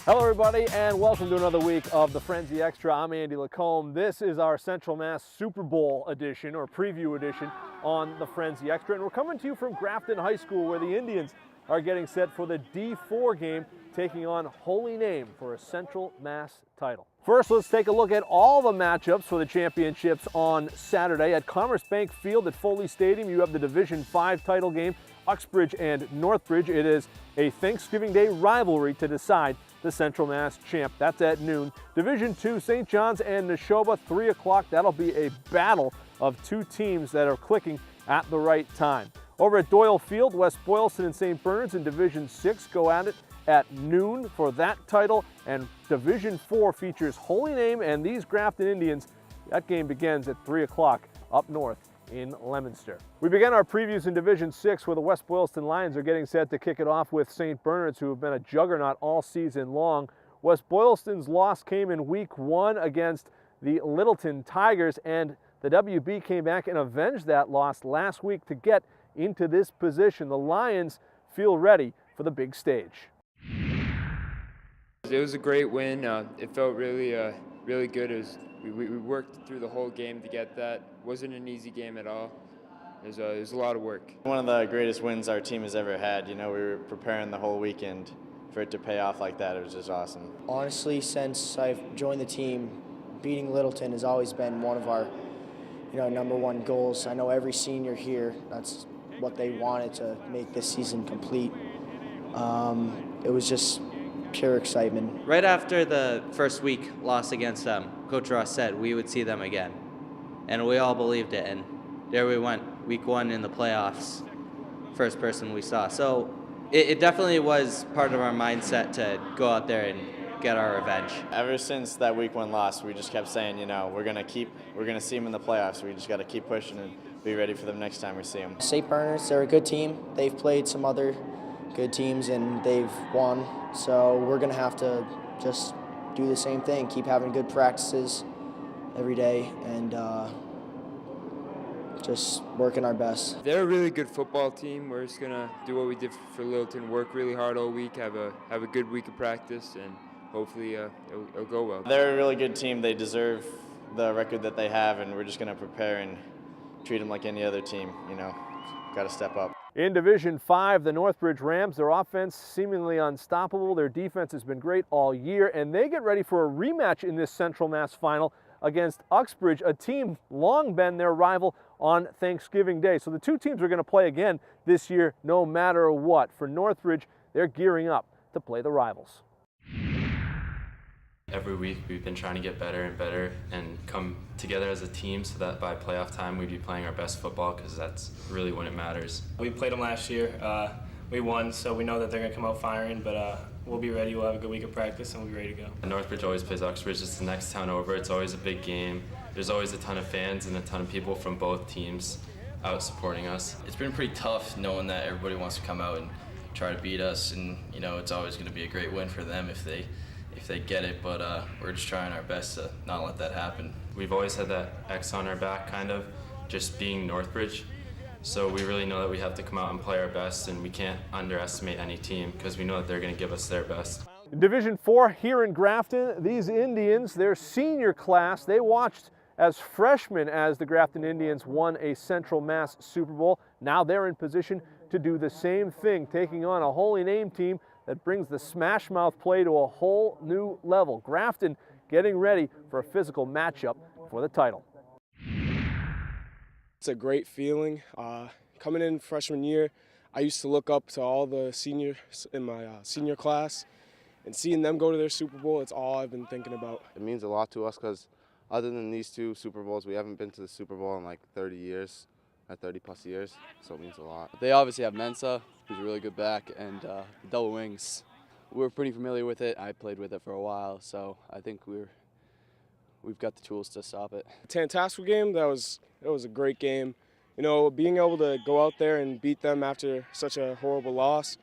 Hello everybody and welcome to another week of the Frenzy Extra. I'm Andy Lacombe. This is our Central Mass Super Bowl edition or preview edition on the Frenzy Extra, and we're coming to you from Grafton High School where the Indians are getting set for the D4 game, taking on Holy Name for a Central Mass title. First, let's take a look at all the matchups for the championships on Saturday. At Commerce Bank Field at Foley Stadium, you have the Division 5 title game, Uxbridge and Northbridge. It is a Thanksgiving Day rivalry to decide the Central Mass champ. That's at noon. Division 2, St. John's and Neshoba, 3 o'clock. That'll be a battle of two teams that are clicking at the right time. Over at Doyle Field, West Boylston and St. Bernard's in Division 6 go at it at noon for that title, and Division 4 features Holy Name and these Grafton Indians. That game begins at 3 o'clock up north in Leominster. We begin our previews in Division 6 where the West Boylston Lions are getting set to kick it off with St. Bernard's, who have been a juggernaut all season long. West Boylston's loss came in Week 1 against the Littleton Tigers, and the WB came back and avenged that loss last week to get into this position. The Lions feel ready for the big stage. It was a great win. It felt really good. We worked through the whole game to get that. Wasn't an easy game at all. It was a lot of work. One of the greatest wins our team has ever had. You know, we were preparing the whole weekend for it to pay off like that. It was just awesome. Honestly, since I've joined the team, beating Littleton has always been one of our, number one goals. I know every senior here, that's what they wanted to make this season complete. It was just pure excitement. Right after the first week loss against them, Coach Ross said we would see them again. And we all believed it, and there we went, Week 1 in the playoffs, first person we saw. So it definitely was part of our mindset to go out there and get our revenge. Ever since that Week 1 loss, we just kept saying, we're gonna see them in the playoffs. We just got to keep pushing and be ready for them next time we see them. St. Bernard's, they're a good team. They've played some other good teams and they've won. So we're gonna have to just do the same thing, keep having good practices every day and just working our best. They're a really good football team. We're just gonna do what we did for Littleton, work really hard all week, have a good week of practice, and hopefully it'll go well. They're a really good team. They deserve the record that they have, and we're just gonna prepare and treat them like any other team. Got to step up. In Division 5, the Northbridge Rams, their offense seemingly unstoppable. Their defense has been great all year, and they get ready for a rematch in this Central Mass final against Uxbridge, a team long been their rival on Thanksgiving Day. So the two teams are going to play again this year no matter what. For Northbridge, they're gearing up to play the rivals. Every week we've been trying to get better and better and come together as a team so that by playoff time we'd be playing our best football, because that's really when it matters. We played them last year. We won, so we know that they're going to come out firing, but we'll be ready. We'll have a good week of practice and we'll be ready to go. Northbridge always plays Uxbridge. It's the next town over. It's always a big game. There's always a ton of fans and a ton of people from both teams out supporting us. It's been pretty tough knowing that everybody wants to come out and try to beat us, and it's always going to be a great win for them if they get it, but we're just trying our best to not let that happen. We've always had that X on our back, kind of, just being Northbridge. So we really know that we have to come out and play our best, and we can't underestimate any team because we know that they're going to give us their best. In Division 4 here in Grafton, these Indians, their senior class, they watched as freshmen as the Grafton Indians won a Central Mass Super Bowl. Now they're in position to do the same thing, taking on a Holy Name team that brings the smash mouth play to a whole new level. Grafton getting ready for a physical matchup for the title. It's a great feeling. Coming in freshman year, I used to look up to all the seniors in my senior class, and seeing them go to their Super Bowl, it's all I've been thinking about. It means a lot to us because other than these two Super Bowls, we haven't been to the Super Bowl in like 30 years, or 30 plus years, so it means a lot. They obviously have Mensa, who's a really good back, and the double wings. We're pretty familiar with it. I played with it for a while, so I think we've got the tools to stop it. Tantasco game, it was a great game. Being able to go out there and beat them after such a horrible loss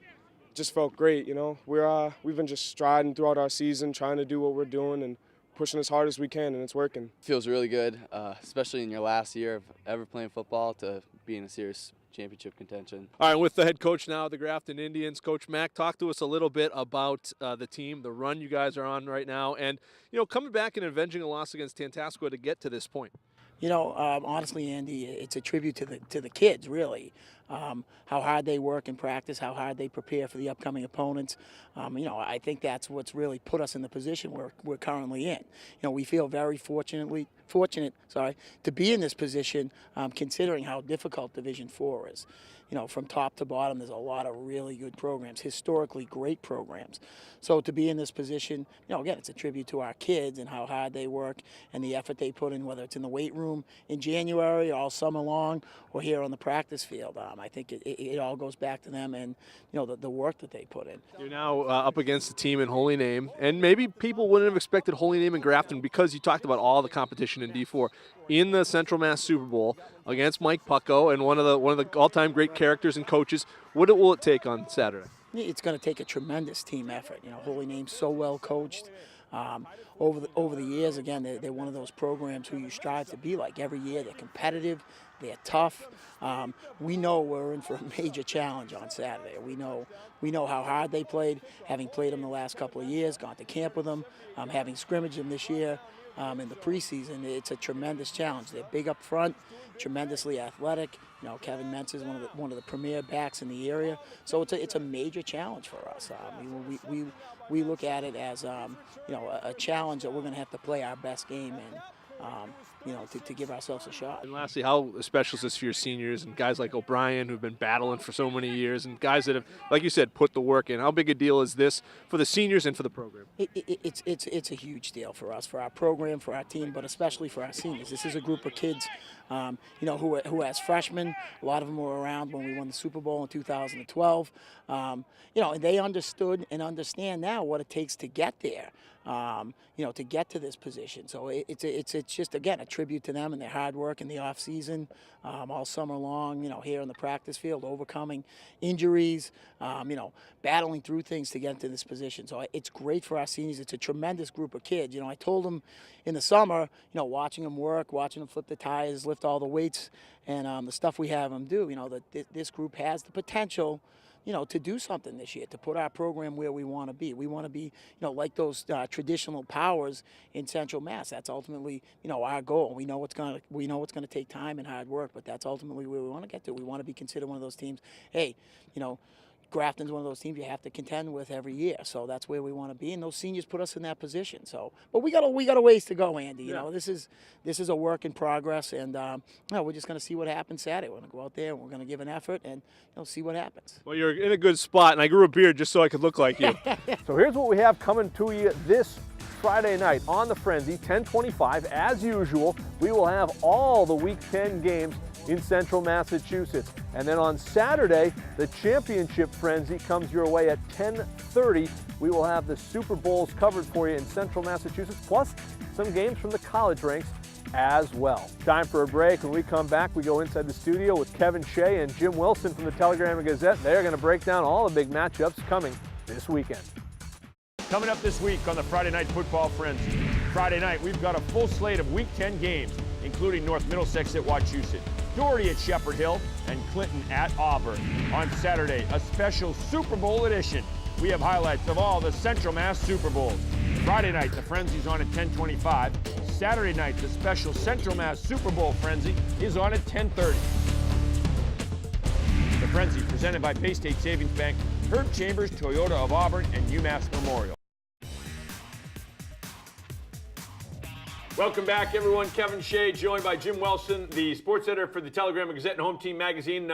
just felt great. We've been just striding throughout our season, trying to do what we're doing and pushing as hard as we can, and it's working. Feels really good, especially in your last year of ever playing football, to be in a serious championship contention. All right, with the head coach now of the Grafton Indians, Coach Mack, talk to us a little bit about the team, the run you guys are on right now, and coming back and avenging a loss against Tantascwa to get to this point. Honestly, Andy, it's a tribute to the kids, really. How hard they work in practice, how hard they prepare for the upcoming opponents. I think that's what's really put us in the position we're currently in. We feel very fortunate to be in this position, considering how difficult Division IV is. From top to bottom, there's a lot of really good programs, historically great programs. So to be in this position, again, it's a tribute to our kids and how hard they work and the effort they put in, whether it's in the weight room in January, all summer long, or here on the practice field. I think it all goes back to them and, the work that they put in. You're now up against a team in Holy Name, and maybe people wouldn't have expected Holy Name and Grafton because you talked about all the competition in D4 in the Central Mass Super Bowl against Mike Pucko and one of the all-time great characters and coaches. What will it take on Saturday? It's going to take a tremendous team effort. Holy Name's so well coached. Over the years, again, they're one of those programs who you strive to be like every year. They're competitive, they're tough. We know we're in for a major challenge on Saturday. We know how hard they played, having played them the last couple of years, gone to camp with them, having scrimmaged them this year. In the preseason, it's a tremendous challenge. They're big up front, tremendously athletic. Kevin Mentz is one of the premier backs in the area, so it's a major challenge for us. We look at it as a challenge that we're going to have to play our best game in. To give ourselves a shot. And lastly, how special is this for your seniors and guys like O'Brien who've been battling for so many years and guys that have, like you said, put the work in? How big a deal is this for the seniors and for the program? It's a huge deal for us, for our program, for our team, but especially for our seniors. This is a group of kids, who as freshmen, a lot of them were around when we won the Super Bowl in 2012. And they understood and understand now what it takes to get there. To get to this position. So it's just, again, a tribute to them and their hard work in the off season, all summer long, here in the practice field, overcoming injuries, battling through things to get into this position. So it's great for our seniors. It's a tremendous group of kids. I told them in the summer, watching them work, watching them flip the tires, lift all the weights, and the stuff we have them do, that this group has the potential to do something this year, to put our program where we want to be. We want to be, like those traditional powers in Central Mass. That's ultimately, our goal. We know it's going to take time and hard work, but that's ultimately where we want to get to. We want to be considered one of those teams. Hey, Grafton's one of those teams you have to contend with every year, so that's where we want to be. And those seniors put us in that position. So, but we got a ways to go, Andy. This is a work in progress, and we're just going to see what happens Saturday. We're going to go out there and we're going to give an effort and see what happens. Well, you're in a good spot, and I grew a beard just so I could look like you. So here's what we have coming to you this Friday night on the Frenzy, 10:25. As usual, we will have all the Week 10 games in Central Massachusetts. And then on Saturday, the championship frenzy comes your way at 10:30. We will have the Super Bowls covered for you in Central Massachusetts, plus some games from the college ranks as well. Time for a break. When we come back, we go inside the studio with Kevin Shea and Jim Wilson from the Telegram and Gazette. They're going to break down all the big matchups coming this weekend. Coming up this week on the Friday Night Football Frenzy. Friday night, we've got a full slate of Week 10 games, including North Middlesex at Wachusett, Doherty at Shepherd Hill, and Clinton at Auburn. On Saturday, a special Super Bowl edition. We have highlights of all the Central Mass Super Bowls. Friday night, the Frenzy's on at 10:25. Saturday night, the special Central Mass Super Bowl Frenzy is on at 10:30. The Frenzy, presented by Bay State Savings Bank, Herb Chambers, Toyota of Auburn, and UMass Memorial. Welcome back, everyone. Kevin Shea, joined by Jim Wilson, the sports editor for the Telegram and Gazette and Home Team Magazine.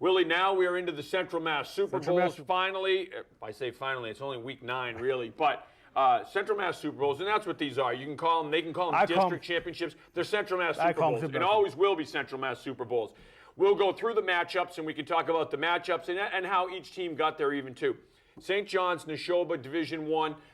Willie, now we are into the Central Mass Super Bowls. Finally, if I say finally, it's only Week 9, really, but Central Mass Super Bowls, and that's what these are. You can call them, they can call them district championships. They're Central Mass Super Bowls, and always will be Central Mass Super Bowls. We'll go through the matchups, and we can talk about the matchups and how each team got there even, too. St. John's, Neshoba, Division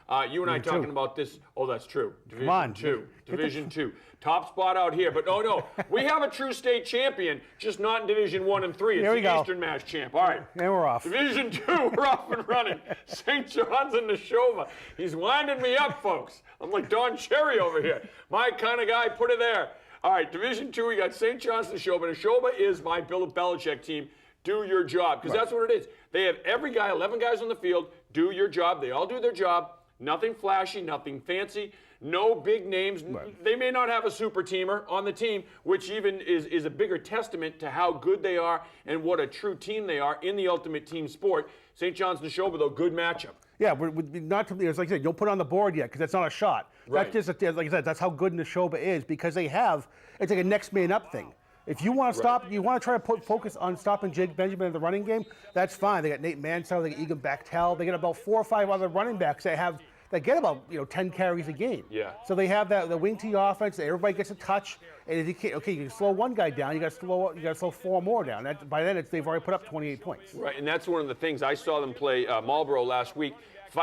I. You and I talking about this. Oh, that's true. Division Two. Division II. Top spot out here. But no. We have a true state champion, just not in Division I and III. It's the Eastern Mass champ. All right. And we're off. Division II, we're off and running. St. John's and Neshoba. He's winding me up, folks. I'm like Don Cherry over here. My kind of guy, put it there. All right, Division II, we got St. John's, Neshoba. Neshoba is my Bill Belichick team. do your job. Because that's what it is. They have every guy, 11 guys on the field, do your job. They all do their job. Nothing flashy, nothing fancy, no big names. They may not have a super teamer on the team, which even is a bigger testament to how good they are and what a true team they are in the ultimate team sport. St. John's Neshoba, though, good matchup. Yeah, not to, it's like I said, don't put it on the board yet because that's not a shot. Right. That's just, like I said, that's how good Neshoba is because they have, it's like a next man up thing. If you want to stop, you want to try to focus on stopping Jake Benjamin in the running game, that's fine. They got Nate Mansell, they got Egan Bechtel, they got about 4 or 5 other running backs that get about 10 carries a game. Yeah. So they have the wing T offense. Everybody gets a touch, and if you can't, you can slow one guy down. You got to slow 4 more down. By then, they've already put up 28 points. Right, and that's one of the things I saw them play Marlboro last week.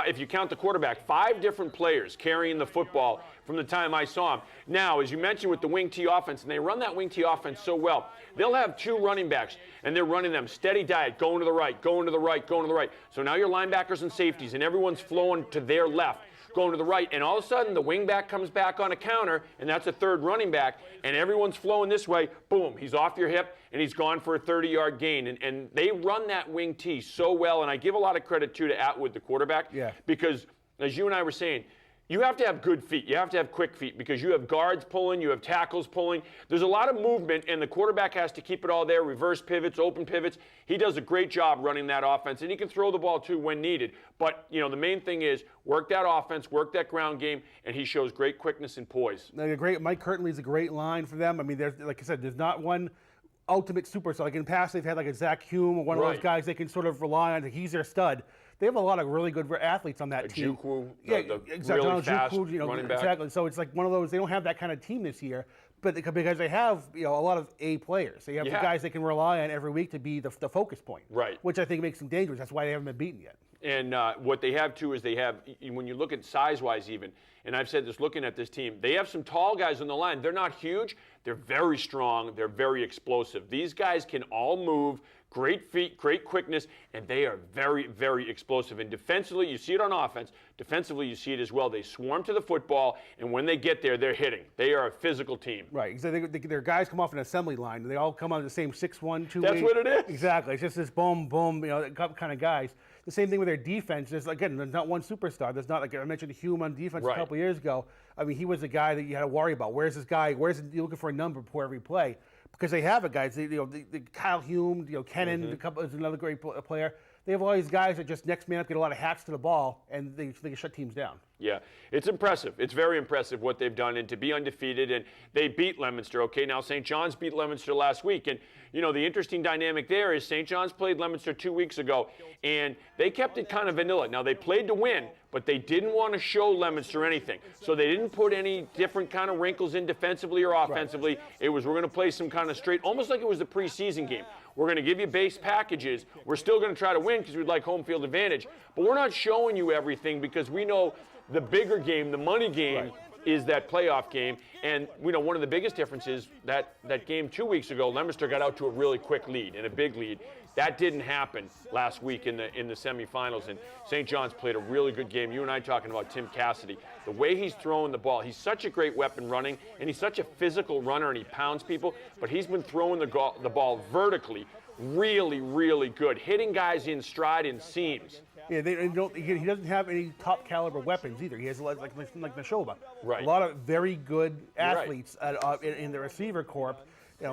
If you count the quarterback, 5 different players carrying the football from the time I saw him. Now, as you mentioned with the wing T offense, and they run that wing T offense so well, they'll have 2 running backs, and they're running them steady diet, going to the right, going to the right, going to the right. So now your linebackers and safeties, and everyone's flowing to their left, going to the right, and all of a sudden the wing back comes back on a counter, and that's a 3rd running back, and everyone's flowing this way, boom, he's off your hip, and he's gone for a 30-yard gain. And they run that wing T so well, and I give a lot of credit, too, to Atwood, the quarterback, because, as you and I were saying, you have to have good feet. You have to have quick feet because you have guards pulling, you have tackles pulling. There's a lot of movement, and the quarterback has to keep it all there, reverse pivots, open pivots. He does a great job running that offense, and he can throw the ball, too, when needed. But, the main thing is work that offense, work that ground game, and he shows great quickness and poise. Mike Kirtley's a great line for them. I mean, there's, like I said, there's not one ultimate superstar. Like in the past, they've had like a Zach Hume or one of those guys they can sort of rely on. He's their stud. They have a lot of really good athletes on that team. Juku, exactly. Really fast running back. Exactly. So it's like one of those. They don't have that kind of team this year, but because they have a lot of A players. They have the guys they can rely on every week to be the focus point. Right. Which I think makes them dangerous. That's why they haven't been beaten yet. And what they have, too, is they have, when you look at size-wise even, and I've said this looking at this team, they have some tall guys on the line. They're not huge. They're very strong. They're very explosive. These guys can all move, great feet, great quickness, and they are very, very explosive. And defensively, you see it on offense. Defensively, you see it as well. They swarm to the football, and when they get there, they're hitting. They are a physical team. Right. Their guys come off an assembly line. They all come on the same 6'1", 2'8". That's what it is. Exactly. It's just this boom, boom, kind of guys. The same thing with their defense. There's not one superstar. There's not, like I mentioned, Hume on defense a couple years ago. I mean, he was the guy that you had to worry about. Where's this guy? You're looking for a number before every play. Because they have it, guys. The Kyle Hume, Kennan, is another great player. They have all these guys that just next man up, get a lot of hats to the ball, and they can shut teams down. Yeah, it's impressive. It's very impressive what they've done, and to be undefeated, and they beat Leominster. Okay, now St. John's beat Leominster last week, and the interesting dynamic there is St. John's played Leominster 2 weeks ago, and they kept it kind of vanilla. Now they played to win, but they didn't want to show Leominster anything, so they didn't put any different kind of wrinkles in defensively or offensively. It was, we're going to play some kind of straight, almost like it was the preseason game. We're going to give you base packages. We're still going to try to win because we'd like home field advantage, but we're not showing you everything because we know the bigger game, the money game, is that playoff game. And one of the biggest differences that game 2 weeks ago, Leominster got out to a really quick lead and a big lead. That didn't happen last week in the semifinals, and St. John's played a really good game. You and I talking about Tim Cassidy. The way he's throwing the ball, he's such a great weapon running, and he's such a physical runner, and he pounds people, but he's been throwing the ball vertically really, really good, hitting guys in stride and seams. Yeah, he doesn't have any top caliber weapons either. He has like Neshoba. Right. A lot of very good athletes in the receiver corps.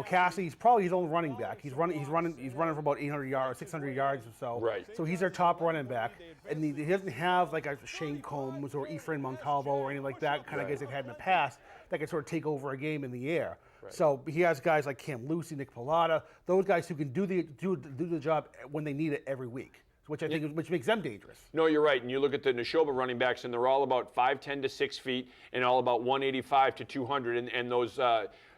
Cassidy's probably his own running back. He's running for about 800 yards, 600 yards or so. Right. So he's their top running back, and he doesn't have like a Shane Combs or Ephraim Montalvo or anything like that kind of guys they've had in the past that can sort of take over a game in the air. Right. So he has guys like Cam Lucy, Nick Pilata, those guys who can do the job when they need it every week, which I think which makes them dangerous. No, you're right. And you look at the Neshoba running backs, and they're all about 5'10" to 6 feet, and all about 185 to 200. And those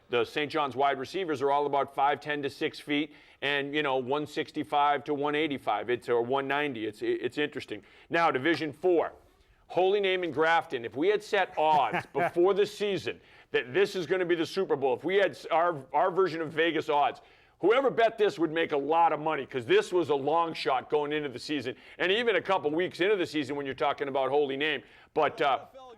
the St. John's wide receivers are all about 5'10" to 6 feet, and 165 to 185. Or 190. It's interesting. Now Division 4, Holy Name and Grafton. If we had set odds before the season that this is going to be the Super Bowl, if we had our version of Vegas odds, whoever bet this would make a lot of money because this was a long shot going into the season, and even a couple weeks into the season when you're talking about Holy Name. But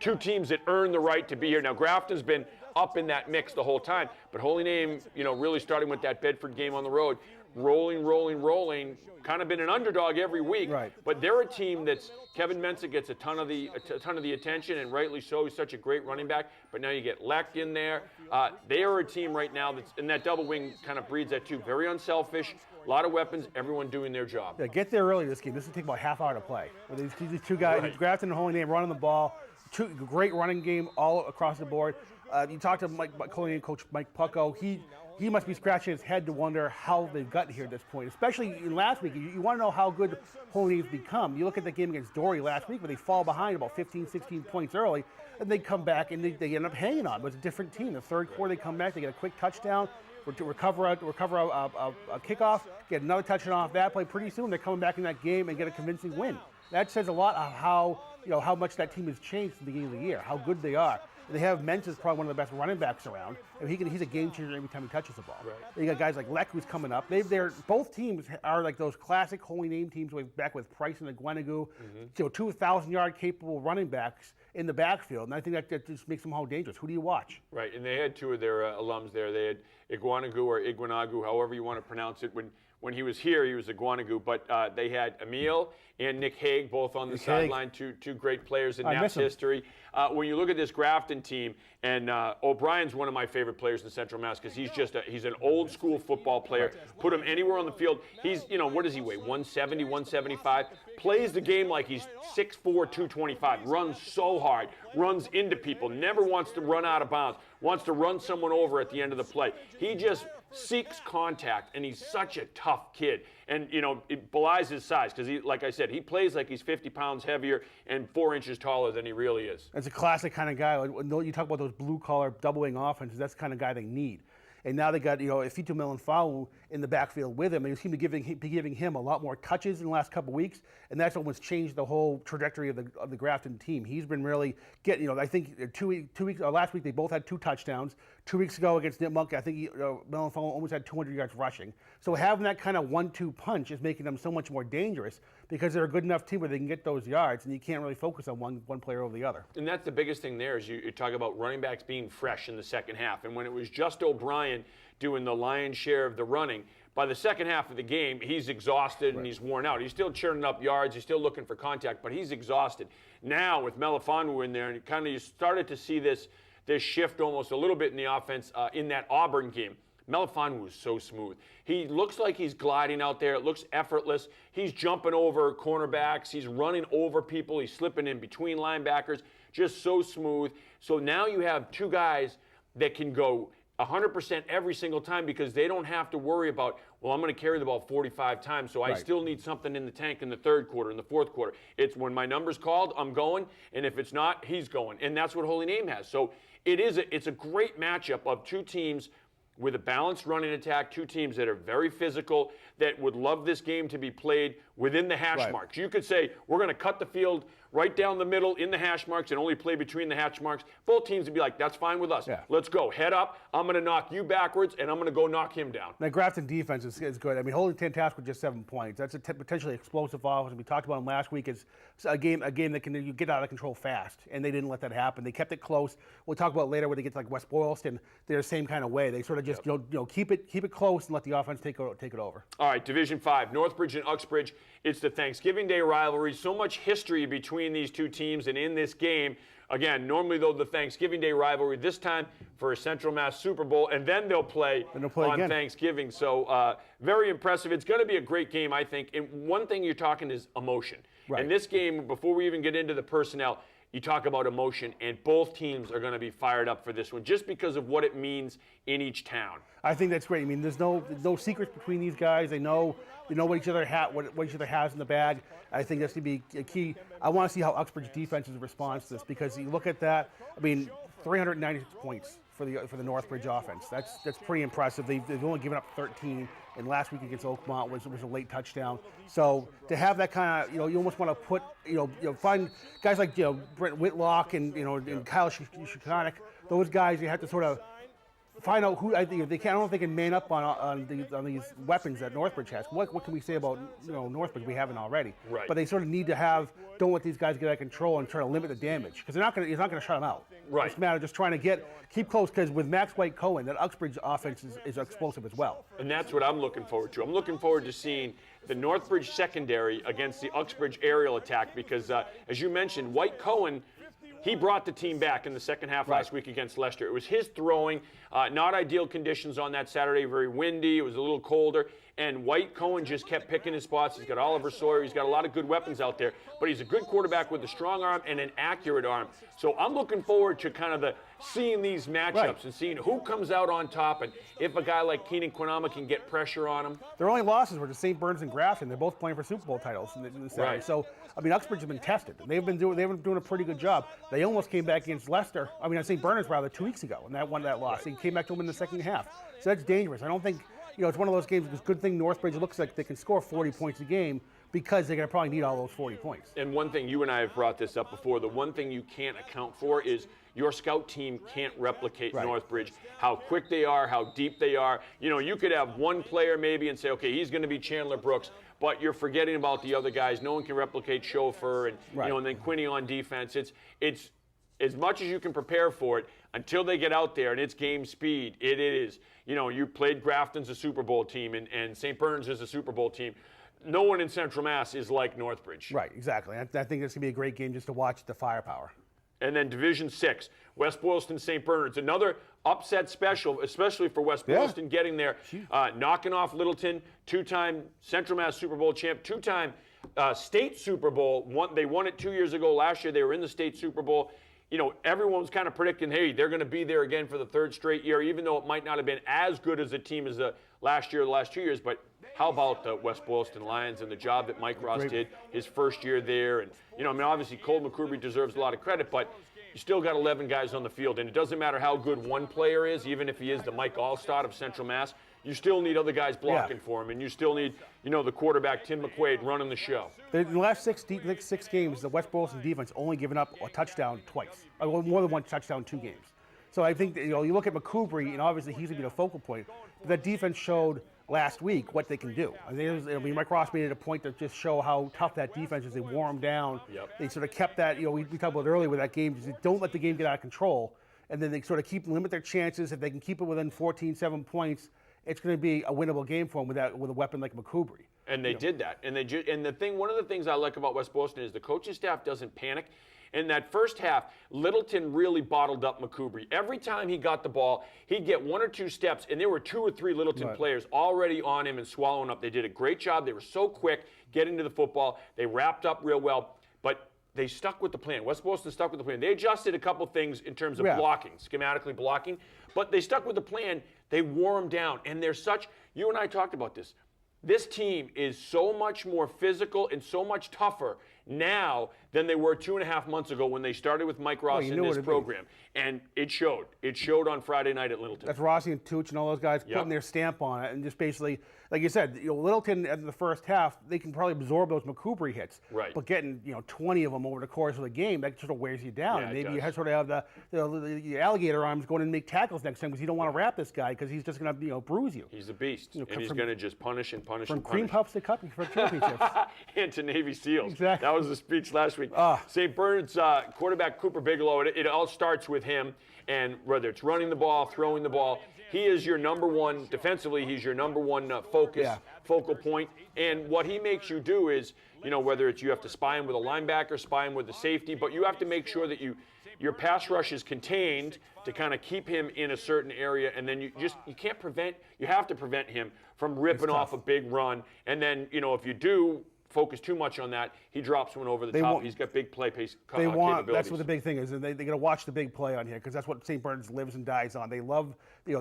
2 teams that earned the right to be here. Now Grafton's been up in that mix the whole time, but Holy Name, really starting with that Bedford game on the road, rolling, kind of been an underdog every week. Right. But they're a team that's Kevin Mensah gets a ton of the attention, and rightly so. He's such a great running back. But now you get Leck in there. They are a team right now that's in that double wing kind of breeds that too. Very unselfish, a lot of weapons, everyone doing their job. Yeah, get there early this game. This will take about half hour to play. With these two guys, Grafton and Holy Name, running the ball. Great running game all across the board. You talked to Coach Mike Pucko. He must be scratching his head to wonder how they've gotten here at this point, especially in last week. You want to know how good Holy Name's become. You look at the game against Dory last week where they fall behind about 15, 16 points early, and they come back and they end up hanging on. But it's a different team. The third quarter, they come back, they get a quick touchdown, to recover a kickoff, get another touchdown off that play. Pretty soon, they're coming back in that game and get a convincing win. That says a lot of how much that team has changed at the beginning of the year, how good they are. And they have Mensah's probably one of the best running backs around. And he's a game changer every time he touches the ball. Right. You got guys like Leck who's coming up. Both teams are like those classic Holy Name teams back with Price and Iguanagu. 2,000-yard capable running backs in the backfield. And I think that just makes them how dangerous. Who do you watch? Right, and they had two of their alums there. They had Iguanagu, however you want to pronounce it. When he was here, he was Iguanagu, but they had Emil and Nick Hague both on the sideline, two great players in Naps history. When you look at this Grafton team, and O'Brien's one of my favorite players in Central Mass because he's an old school football player. Put him anywhere on the field. He's, what does he weigh? 170, 175. Plays the game like he's 6'4", 225. Runs so hard. Runs into people. Never wants to run out of bounds. Wants to run someone over at the end of the play. He just seeks contact, and he's such a tough kid. And, it belies his size because, like I said, he plays like he's 50 pounds heavier and 4 inches taller than he really is. It's a classic kind of guy. You talk about those blue-collar double-wing offenses, that's the kind of guy they need. And now they got, Efito Melanfau in the backfield with him. They seem to be giving him a lot more touches in the last couple of weeks, and that's almost changed the whole trajectory of the Grafton team. He's been really getting, I think last week they both had 2 touchdowns. 2 weeks ago against Nipmuc, I think Melanfau almost had 200 yards rushing. So having that kind of 1-2 punch is making them so much more dangerous because they're a good enough team where they can get those yards, and you can't really focus on one player over the other. And that's the biggest thing there is you talk about running backs being fresh in the second half. And when it was just O'Brien doing the lion's share of the running, by the second half of the game, he's exhausted and he's worn out. He's still churning up yards. He's still looking for contact, but he's exhausted. Now with Melifonwu in there, and you started to see this shift almost a little bit in the offense in that Auburn game. Melifonwu is so smooth. He looks like he's gliding out there. It looks effortless. He's jumping over cornerbacks. He's running over people. He's slipping in between linebackers. Just so smooth. So now you have 2 guys that can go 100% every single time because they don't have to worry about, well, I'm going to carry the ball 45 times, so I still need something in the tank in the third quarter, in the fourth quarter. It's when my number's called, I'm going, and if it's not, he's going. And that's what Holy Name has. So it's a great matchup of 2 teams with a balanced running attack, 2 teams that are very physical, that would love this game to be played within the hash marks. You could say, we're going to cut the field right down the middle in the hash marks and only play between the hash marks. Both teams would be like, that's fine with us. Yeah. Let's go. Head up. I'm going to knock you backwards, and I'm going to go knock him down. The Grafton defense is good. I mean, holding Tantasco with just 7 points. That's a potentially explosive offense. We talked about them last week. It's a game that can get out of control fast, and they didn't let that happen. They kept it close. We'll talk about later when they get to like West Boylston. They're the same kind of way. They sort of just keep it close and let the offense take it over. All right, Division 5, Northbridge and Uxbridge. It's the Thanksgiving Day rivalry. So much history between these 2 teams and in this game. Again, normally, though, the Thanksgiving Day rivalry, this time for a Central Mass Super Bowl, and then they'll play on again. Thanksgiving. So very impressive. It's going to be a great game, I think. And one thing you're talking is emotion. Right. And this game, before we even get into the personnel, you talk about emotion, and both teams are going to be fired up for this one just because of what it means in each town. I think that's great. I mean, there's no secrets between these guys. They know what each other has in the bag. I think that's going to be a key. I want to see how Uxbridge defense's response to this because you look at that. I mean, 396 points for the Northbridge offense. That's pretty impressive. They've only given up 13. And last week against Oakmont was a late touchdown. So to have that kind of, you almost want to put, find guys like, Brent Whitlock and Kyle Shukanik, those guys, you have to sort of find out who I think they can. I don't think they can man up on these weapons that Northbridge has. What can we say about Northbridge? We haven't already. Right. But they sort of need to don't let these guys get out of control and try to limit the damage because he's not going to shut them out. Right. It's a matter of just trying to keep close because with Max White Cohen, that Uxbridge offense is explosive as well. And that's what I'm looking forward to. I'm looking forward to seeing the Northbridge secondary against the Uxbridge aerial attack because, as you mentioned, White Cohen. He brought the team back in the second half last week against Leicester. It was his throwing, not ideal conditions on that Saturday, very windy. It was a little colder. And White Cohen just kept picking his spots. He's got Oliver Sawyer. He's got a lot of good weapons out there. But he's a good quarterback with a strong arm and an accurate arm. So I'm looking forward to kind of seeing these matchups and seeing who comes out on top and if a guy like Keenan Quinama can get pressure on him. Their only losses were to St. Bernard's and Grafton. They're both playing for Super Bowl titles in the Saturday. Right. So, I mean, Uxbridge has been tested. They've been doing a pretty good job. They almost came back against Leicester. I mean, St. Bernard's rather 2 weeks ago, and that won that loss. They came back to them in the second half. So that's dangerous. I don't think, it's one of those games. It's a good thing Northbridge looks like they can score 40 points a game because they're going to probably need all those 40 points. And one thing, you and I have brought this up before, the one thing you can't account for is your scout team can't replicate Northbridge, how quick they are, how deep they are. You could have one player maybe and say, okay, he's going to be Chandler Brooks, but you're forgetting about the other guys. No one can replicate Chauffeur and, and then Quinney on defense. It's as much as you can prepare for it until they get out there and it's game speed. It is. You played Grafton's a Super Bowl team and St. Bernard's is a Super Bowl team. No one in Central Mass is like Northbridge. Right, exactly. I think it's going to be a great game just to watch the firepower. And then Division 6, West Boylston, St. Bernard's. Another upset special, especially for West Boylston getting there, knocking off Littleton, 2-time Central Mass Super Bowl champ, 2-time state Super Bowl. They won it 2 years ago. Last year they were in the state Super Bowl. Everyone was kind of predicting, hey, they're going to be there again for the third straight year, even though it might not have been as good as a team as the last 2 years. But how about the West Boylston Lions and the job that Mike Ross did his first year there? And, obviously Cole McCruby deserves a lot of credit, but you still got 11 guys on the field. And it doesn't matter how good one player is, even if he is the Mike Allstott of Central Mass, you still need other guys blocking for him. And you still need, the quarterback, Tim McQuaid, running the show. In the last six games, the West Boylston defense only given up a touchdown twice. More than one touchdown in 2 games. So I think, you look at McCoubry, and obviously he's going to be the focal point. But that defense showed last week what they can do. Mike Ross made it a point to just show how tough that defense is. They wore them down. They sort of kept that, we talked about it earlier with that game, just don't let the game get out of control. And then they sort of limit their chances. If they can keep it within 7 points, it's going to be a winnable game for them with a weapon like McCoubry. And they did that. And one of the things I like about West Boylston is the coaching staff doesn't panic. In that first half, Littleton really bottled up McCoubry. Every time he got the ball, he'd get 1 or 2 steps, and there were 2 or 3 Littleton players already on him and swallowing up. They did a great job. They were so quick getting to the football. They wrapped up real well, but they stuck with the plan. West Boylston stuck with the plan. They adjusted a couple things in terms of blocking, schematically blocking, but they stuck with the plan. They wore them down, and you and I talked about this. This team is so much more physical and so much tougher now than they were 2.5 months ago when they started with Mike Ross in this program. And it showed. It showed on Friday night at Littleton. That's Rossi and Tooch and all those guys putting their stamp on it and just basically, like you said, Littleton in the first half, they can probably absorb those McCoubry hits. Right. But getting 20 of them over the course of the game, that sort of wears you down. Yeah, and maybe you sort of have the alligator arms going in and make tackles next time because you don't want to wrap this guy because he's just going to bruise you. He's a beast, and he's going to just punish and punish and punish. From cream puffs to cup for championships. And to Navy SEALs. Exactly. That was the speech last week. St. Bernard's quarterback Cooper Bigelow, it all starts with him. And whether it's running the ball, throwing the ball, he is your number one, defensively, he's your number one focal point. And what he makes you do is, whether it's you have to spy him with a linebacker, spy him with a safety, but you have to make sure that your pass rush is contained to kind of keep him in a certain area. And then you have to prevent him from ripping off a big run. And then, if you do focus too much on that, he drops one over the top. He's got big play pace capabilities. That's what the big thing is, and they got to watch the big play on here because that's what St. Bernard's lives and dies on. They love, you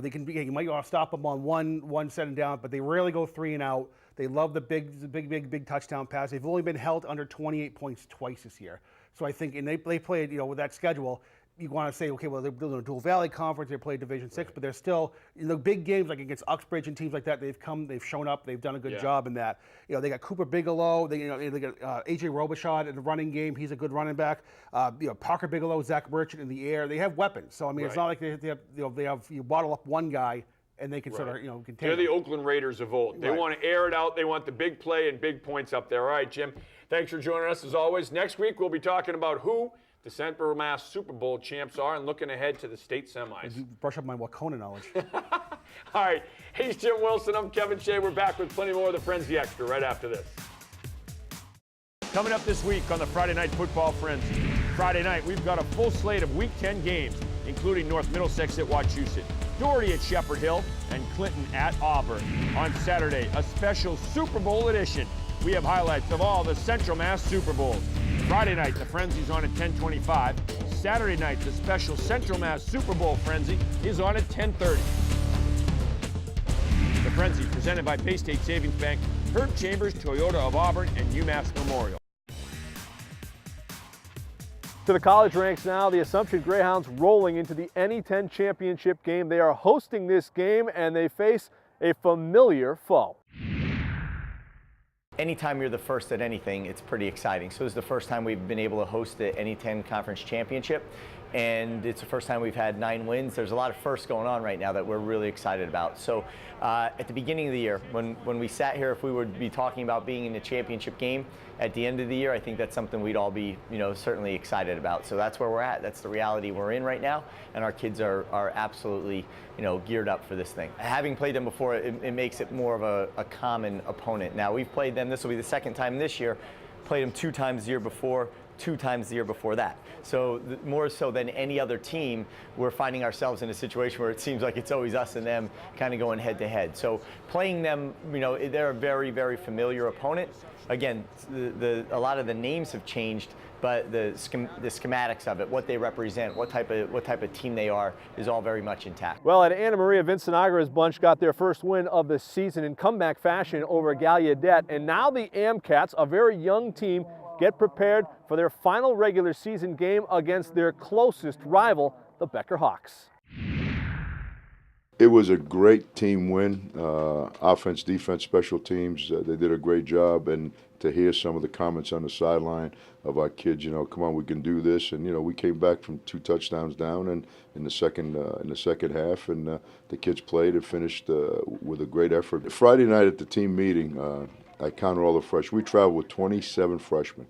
might want to stop them on one set and down, but they rarely go 3 and out. They love the big touchdown pass. They've only been held under 28 points twice this year. So I think, and they played, with that schedule, you want to say, okay, well, they're building a dual valley conference, they play Division 6, but they're still, in the big games like against Uxbridge and teams like that, they've shown up, they've done a good job in that. You know, they got Cooper Bigelow, they got AJ Robichaud in the running game, he's a good running back. Parker Bigelow, Zach Merchant in the air, they have weapons. So I mean, it's not like they have you bottle up one guy and they can sort of contain. They're the Oakland Raiders of old. They want to air it out. They want the big play and big points up there. All right, Jim, thanks for joining us as always. Next week we'll be talking about who the Central Mass Super Bowl champs are and looking ahead to the state semis. Brush up my Wakona knowledge. All right, he's Jim Wilson. I'm Kevin Shea. We're back with plenty more of the Frenzy Extra right after this. Coming up this week on the Friday Night Football Frenzy. Friday night, we've got a full slate of Week 10 games, including North Middlesex at Wachusett, Doherty at Shepherd Hill, and Clinton at Auburn. On Saturday, a special Super Bowl edition. We have highlights of all the Central Mass Super Bowls. Friday night, the Frenzy's on at 10:25. Saturday night, the special Central Mass Super Bowl Frenzy is on at 10:30. The Frenzy, presented by Bay State Savings Bank, Herb Chambers, Toyota of Auburn, and UMass Memorial. To the college ranks now, the Assumption Greyhounds rolling into the NE10 championship game. They are hosting this game and they face a familiar foe. Anytime you're the first at anything, it's pretty exciting. So this is the first time we've been able to host the NE10 Conference Championship, and it's the first time we've had 9 wins. There's a lot of firsts going on right now that we're really excited about. So at the beginning of the year, when we sat here, if we would be talking about being in the championship game at the end of the year, I think that's something we'd all be, certainly excited about. So that's where we're at. That's the reality we're in right now, and our kids are absolutely, geared up for this thing. Having played them before, it makes it more of a common opponent. Now we've played them. This will be the second time this year. Played them 2 times the year before. 2 times the year before that. So more so than any other team, we're finding ourselves in a situation where it seems like it's always us and them kind of going head to head. So playing them, they're a very, very familiar opponent. Again, a lot of the names have changed, but the schematics of it, what they represent, what type of team they are, is all very much intact. Well, at Anna Maria, Vincent Agra's bunch got their first win of the season in comeback fashion over Gallaudet, and now the Amcats, a very young team, get prepared for their final regular season game against their closest rival, the Becker Hawks. It was a great team win. Offense, defense, special teams, they did a great job. And to hear some of the comments on the sideline of our kids, come on, we can do this. And, we came back from 2 touchdowns down and in the second half, and the kids played and finished with a great effort. Friday night at the team meeting, I counted all the freshmen. We traveled with 27 freshmen.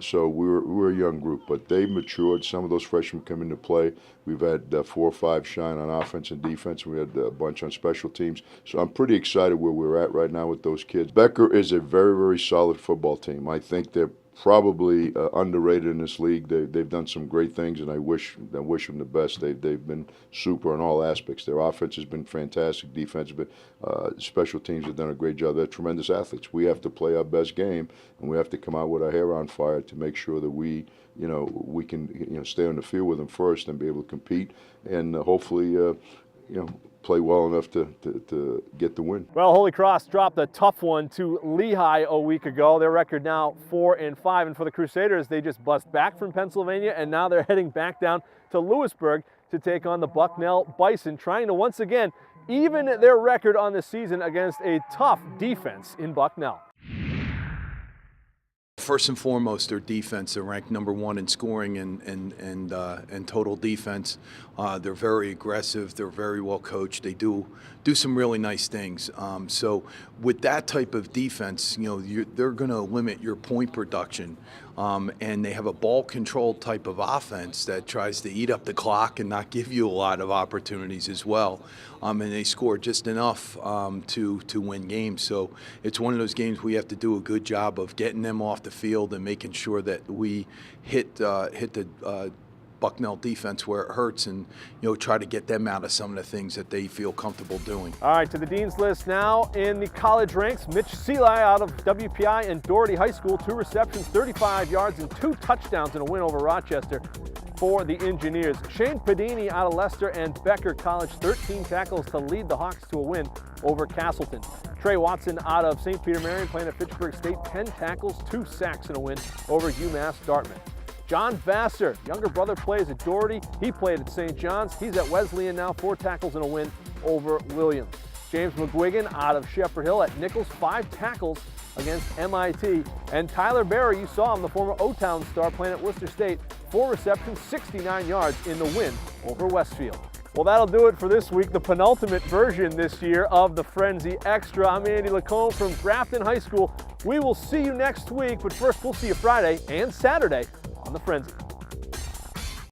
So we were a young group, but they matured. Some of those freshmen come into play. We've had 4 or 5 shine on offense and defense. We had a bunch on special teams. So I'm pretty excited where we're at right now with those kids. Becker is a very, very solid football team. I think they're probably underrated in this league. They've done some great things, and I wish them the best. They've been super in all aspects. Their offense has been fantastic. Defense, but special teams have done a great job. They're tremendous athletes. We have to play our best game, and we have to come out with our hair on fire to make sure that we can stay on the field with them first and be able to compete, and hopefully play well enough to get the win. Well, Holy Cross dropped a tough one to Lehigh a week ago. Their record now 4-5, and for the Crusaders, they just bust back from Pennsylvania, and now they're heading back down to Lewisburg to take on the Bucknell Bison, trying to once again even their record on the season against a tough defense in Bucknell. First and foremost, their defense. They're ranked number 1 in scoring and total defense. They're very aggressive. They're very well coached. They do some really nice things. So with that type of defense, they're going to limit your point production. And they have a ball control type of offense that tries to eat up the clock and not give you a lot of opportunities as well. And they score just enough to win games. So it's one of those games we have to do a good job of getting them off the field and making sure that we hit the Bucknell defense where it hurts, and try to get them out of some of the things that they feel comfortable doing. All right, to the Dean's List now in the college ranks. Mitch Seeley out of WPI and Doherty High School, 2 receptions, 35 yards, and 2 touchdowns in a win over Rochester for the Engineers. Shane Padini out of Leicester and Becker College, 13 tackles to lead the Hawks to a win over Castleton. Trey Watson out of St. Peter Marion playing at Fitchburg State, 10 tackles, 2 sacks in a win over UMass Dartmouth. John Vassar, younger brother, plays at Doherty. He played at St. John's. He's at Wesleyan now, 4 tackles and a win over Williams. James McGuigan out of Shepherd Hill at Nichols, 5 tackles against MIT. And Tyler Barry, you saw him, the former O-Town star playing at Worcester State, 4 receptions, 69 yards in the win over Westfield. Well, that'll do it for this week, the penultimate version this year of the Frenzy Extra. I'm Andy Lacombe from Grafton High School. We will see you next week, but first we'll see you Friday and Saturday on the Frenzy.